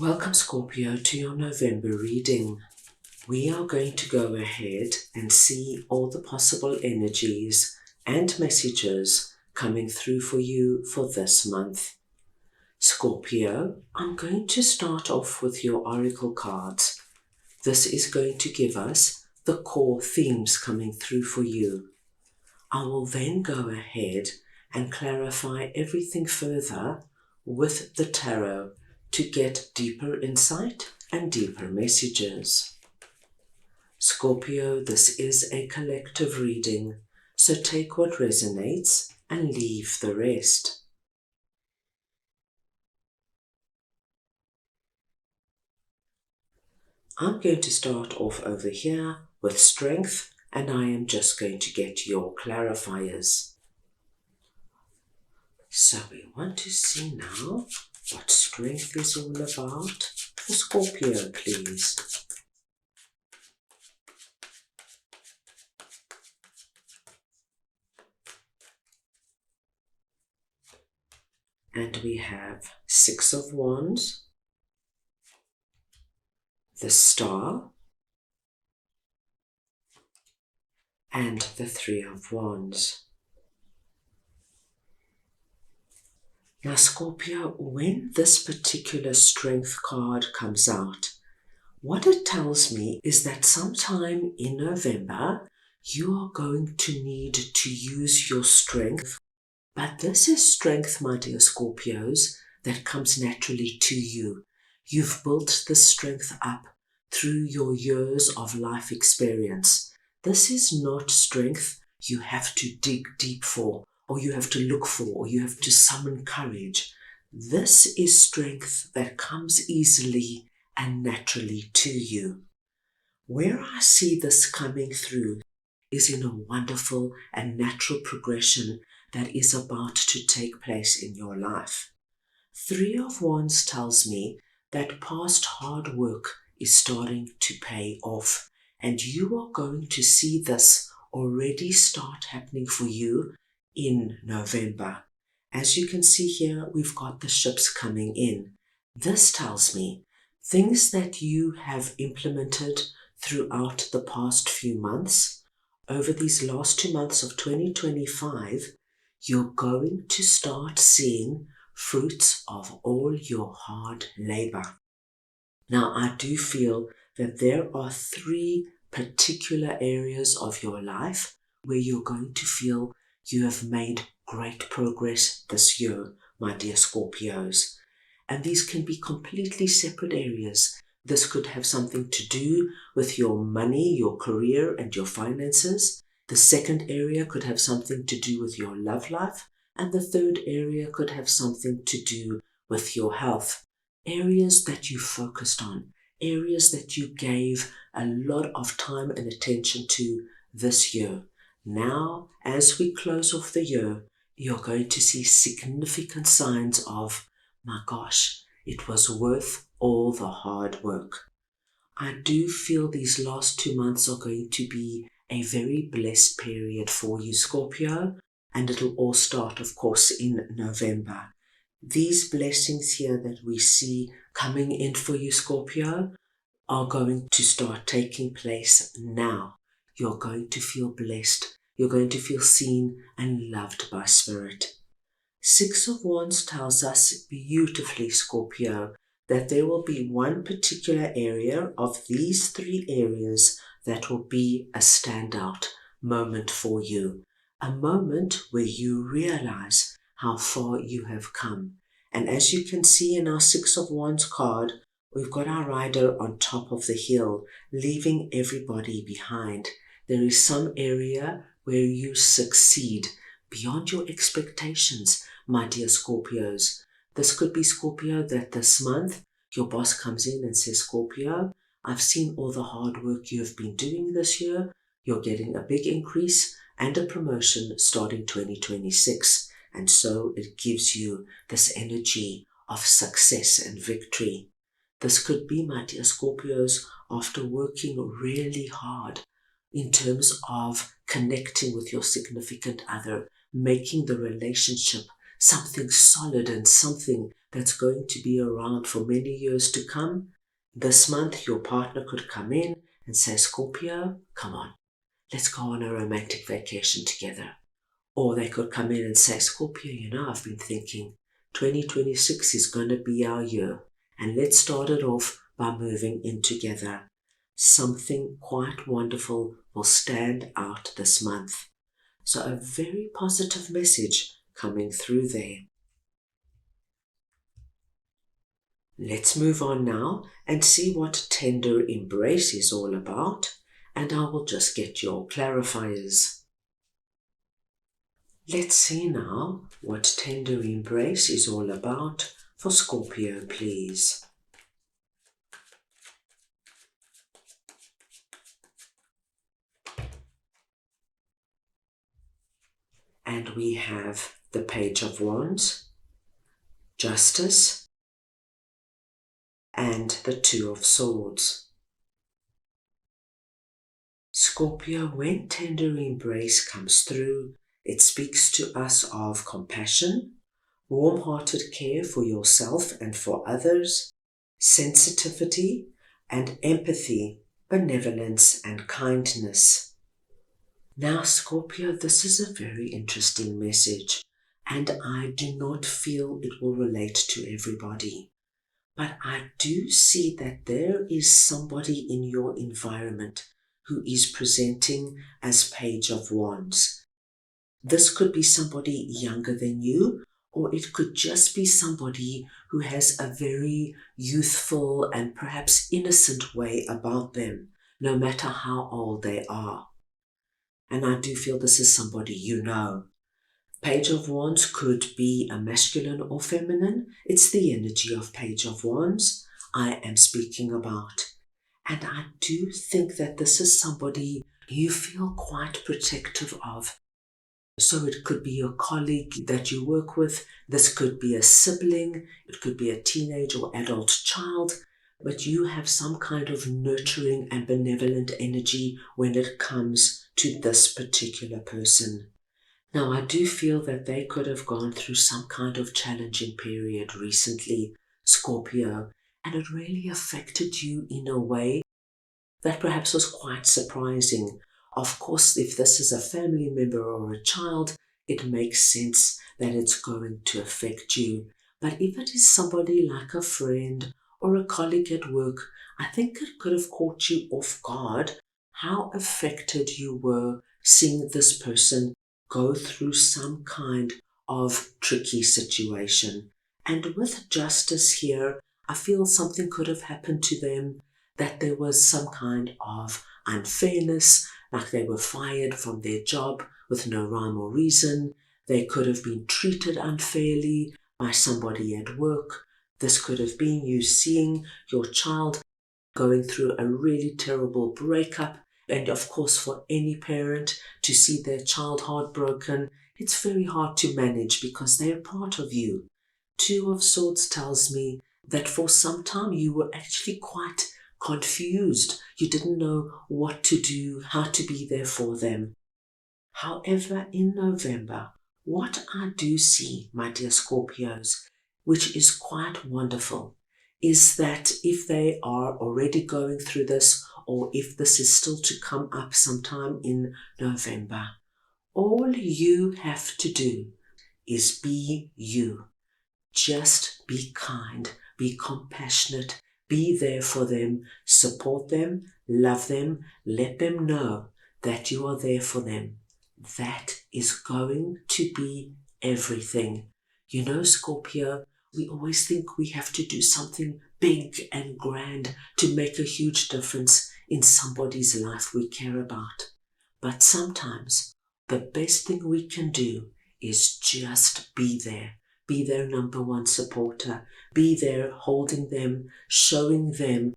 Welcome, Scorpio, to your November reading. We are going to go ahead and see all the possible energies and messages coming through for you for this month. Scorpio, I'm going to start off with your oracle cards. This is going to give us the core themes coming through for you. I will then go ahead and clarify everything further with the tarot to get deeper insight and deeper messages. Scorpio, this is a collective reading, so take what resonates and leave the rest. I'm going to start off over here with strength, and I am just going to get your clarifiers. So we want to see now what strength is all about for Scorpio, please. And we have Six of Wands, the Star, and the Three of Wands. Now, Scorpio, when this particular strength card comes out, what it tells me is that sometime in November, you are going to need to use your strength. But this is strength, my dear Scorpios, that comes naturally to you. You've built this strength up through your years of life experience. This is not strength you have to dig deep for, or you have to look for, or you have to summon courage. This is strength that comes easily and naturally to you. Where I see this coming through is in a wonderful and natural progression that is about to take place in your life. Three of Wands tells me that past hard work is starting to pay off, and you are going to see this already start happening for you in November. As you can see here, we've got the ships coming in. This tells me things that you have implemented throughout the past few months, over these last 2 months of 2025, you're going to start seeing fruits of all your hard labor. Now, I do feel that there are 3 particular areas of your life where you're going to feel you have made great progress this year, my dear Scorpios. And these can be completely separate areas. This could have something to do with your money, your career, and your finances. The second area could have something to do with your love life. And the third area could have something to do with your health. Areas that you focused on, areas that you gave a lot of time and attention to this year. Now, as we close off the year, you're going to see significant signs of, my gosh, it was worth all the hard work. I do feel these last 2 months are going to be a very blessed period for you, Scorpio, and it'll all start, of course, in November. These blessings here that we see coming in for you, Scorpio, are going to start taking place now. You're going to feel blessed. You're going to feel seen and loved by Spirit. Six of Wands tells us beautifully, Scorpio, that there will be one particular area of these 3 areas that will be a standout moment for you. A moment where you realize how far you have come. And as you can see in our Six of Wands card, we've got our rider on top of the hill, leaving everybody behind. There is some area where you succeed beyond your expectations, my dear Scorpios. This could be, Scorpio, that this month your boss comes in and says, Scorpio, I've seen all the hard work you have been doing this year. You're getting a big increase and a promotion starting 2026. And so it gives you this energy of success and victory. This could be, my dear Scorpios, after working really hard in terms of connecting with your significant other, making the relationship something solid and something that's going to be around for many years to come. This month, your partner could come in and say, Scorpio, come on, let's go on a romantic vacation together. Or they could come in and say, Scorpio, I've been thinking 2026 is going to be our year, and let's start it off by moving in together. Something quite wonderful will stand out this month. So a very positive message coming through there. Let's move on now and see what tender embrace is all about, and I will just get your clarifiers. Let's see now what tender embrace is all about for Scorpio, please. And we have the Page of Wands, Justice, and the Two of Swords. Scorpio, when tender embrace comes through, it speaks to us of compassion, warm-hearted care for yourself and for others, sensitivity and empathy, benevolence and kindness. Now, Scorpio, this is a very interesting message, and I do not feel it will relate to everybody. But I do see that there is somebody in your environment who is presenting as Page of Wands. This could be somebody younger than you, or it could just be somebody who has a very youthful and perhaps innocent way about them, no matter how old they are. And I do feel this is somebody you know. Page of Wands could be a masculine or feminine. It's the energy of Page of Wands I am speaking about. And I do think that this is somebody you feel quite protective of. So it could be a colleague that you work with. This could be a sibling. It could be a teenage or adult child. But you have some kind of nurturing and benevolent energy when it comes to this particular person. Now, I do feel that they could have gone through some kind of challenging period recently, Scorpio, and it really affected you in a way that perhaps was quite surprising. Of course, if this is a family member or a child, it makes sense that it's going to affect you. But if it is somebody like a friend or a colleague at work, I think it could have caught you off guard how affected you were seeing this person go through some kind of tricky situation. And with justice here, I feel something could have happened to them, that there was some kind of unfairness, like they were fired from their job with no rhyme or reason. They could have been treated unfairly by somebody at work. This could have been you seeing your child going through a really terrible breakup. And of course, for any parent to see their child heartbroken, it's very hard to manage because they're part of you. Two of Swords tells me that for some time you were actually quite confused. You didn't know what to do, how to be there for them. However, in November, what I do see, my dear Scorpios, which is quite wonderful, is that if they are already going through this, or if this is still to come up sometime in November, all you have to do is be you. Just be kind, be compassionate, be there for them, support them, love them, let them know that you are there for them. That is going to be everything. You know, Scorpio, we always think we have to do something big and grand to make a huge difference in somebody's life we care about. But sometimes the best thing we can do is just be there. Be their number one supporter. Be there holding them, showing them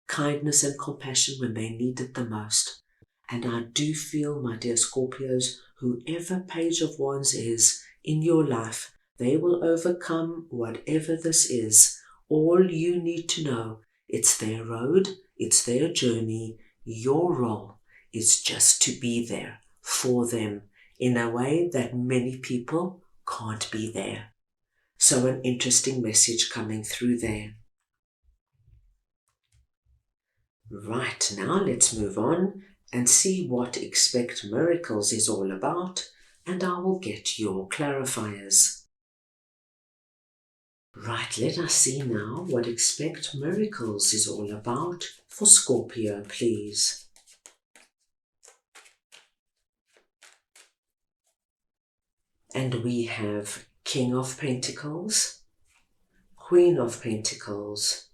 kindness and compassion when they need it the most. And I do feel, my dear Scorpios, whoever Page of Wands is in your life, they will overcome whatever this is. All you need to know, it's their road, it's their journey. Your role is just to be there for them in a way that many people can't be there. So an interesting message coming through there. Right, now let's move on and see what Expect Miracles is all about, and I will get your clarifiers. Right, let us see now what Expect Miracles is all about for Scorpio, please. And we have King of Pentacles, Queen of Pentacles,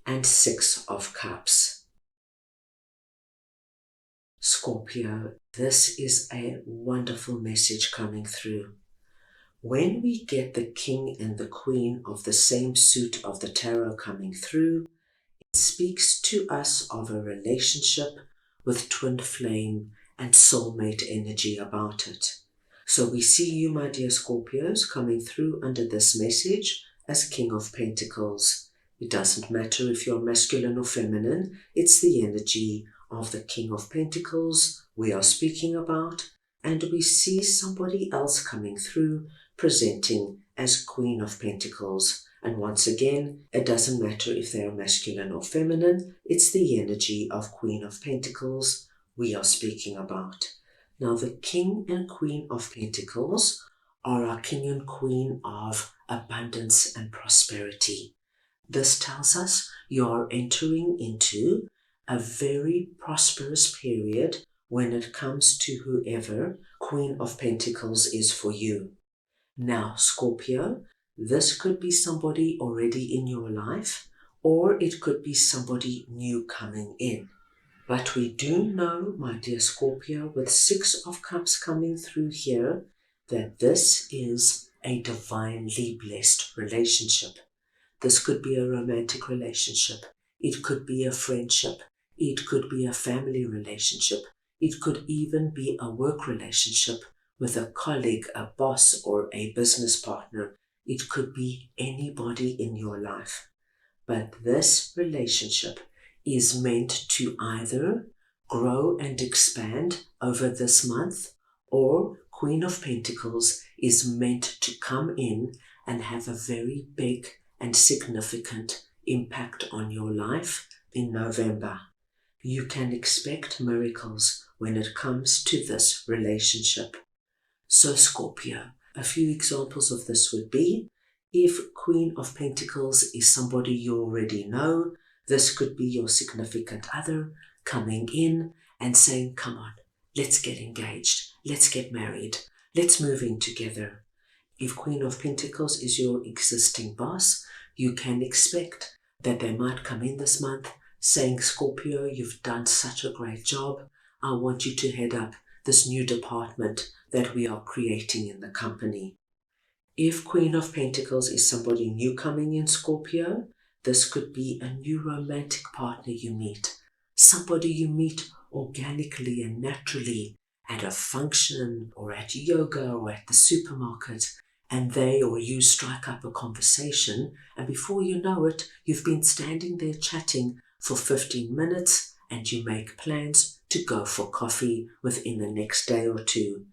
and Six of Cups. Scorpio, this is a wonderful message coming through. When we get the King and the Queen of the same suit of the tarot coming through, it speaks to us of a relationship with twin flame and soulmate energy about it. So we see you, my dear Scorpios, coming through under this message as King of Pentacles. It doesn't matter if you're masculine or feminine, it's the energy of the King of Pentacles we are speaking about, and we see somebody else coming through presenting as Queen of Pentacles. And once again, it doesn't matter if they are masculine or feminine, it's the energy of Queen of Pentacles we are speaking about. Now, the King and Queen of Pentacles are our King and Queen of abundance and prosperity. This tells us you are entering into a very prosperous period when it comes to whoever Queen of Pentacles is for you. Now, Scorpio, this could be somebody already in your life, or it could be somebody new coming in. But we do know, my dear Scorpio, with Six of Cups coming through here, that this is a divinely blessed relationship. This could be a romantic relationship. It could be a friendship. It could be a family relationship. It could even be a work relationship with a colleague, a boss, or a business partner. It could be anybody in your life. But this relationship is meant to either grow and expand over this month, or Queen of Pentacles is meant to come in and have a very big and significant impact on your life in November. You can expect miracles when it comes to this relationship. So Scorpio, a few examples of this would be, if Queen of Pentacles is somebody you already know, this could be your significant other coming in and saying, come on, let's get engaged, let's get married, let's move in together. If Queen of Pentacles is your existing boss, you can expect that they might come in this month saying, Scorpio, you've done such a great job. I want you to head up this new department that we are creating in the company. If Queen of Pentacles is somebody new coming in, Scorpio, this could be a new romantic partner you meet, somebody you meet organically and naturally at a function or at yoga or at the supermarket, and they or you strike up a conversation, and before you know it, you've been standing there chatting for 15 minutes and you make plans to go for coffee within the next day or two.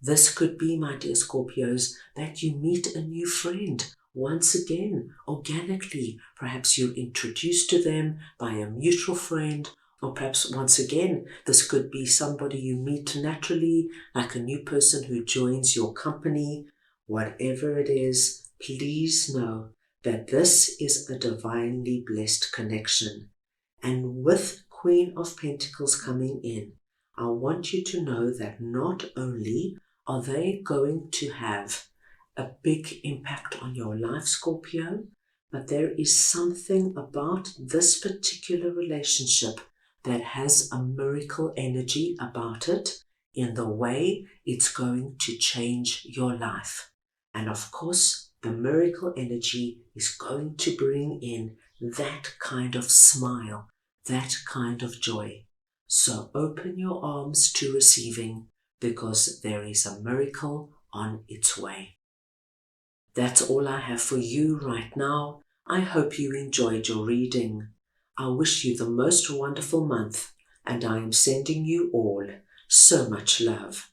This could be, my dear Scorpios, that you meet a new friend once again, organically. Perhaps you're introduced to them by a mutual friend, or perhaps once again, this could be somebody you meet naturally, like a new person who joins your company. Whatever it is, please know that this is a divinely blessed connection. And with Queen of Pentacles coming in, I want you to know that not only are they going to have a big impact on your life, Scorpio, but there is something about this particular relationship that has a miracle energy about it in the way it's going to change your life. And of course, the miracle energy is going to bring in that kind of smile, that kind of joy. So open your arms to receiving, because there is a miracle on its way. That's all I have for you right now. I hope you enjoyed your reading. I wish you the most wonderful month, and I am sending you all so much love.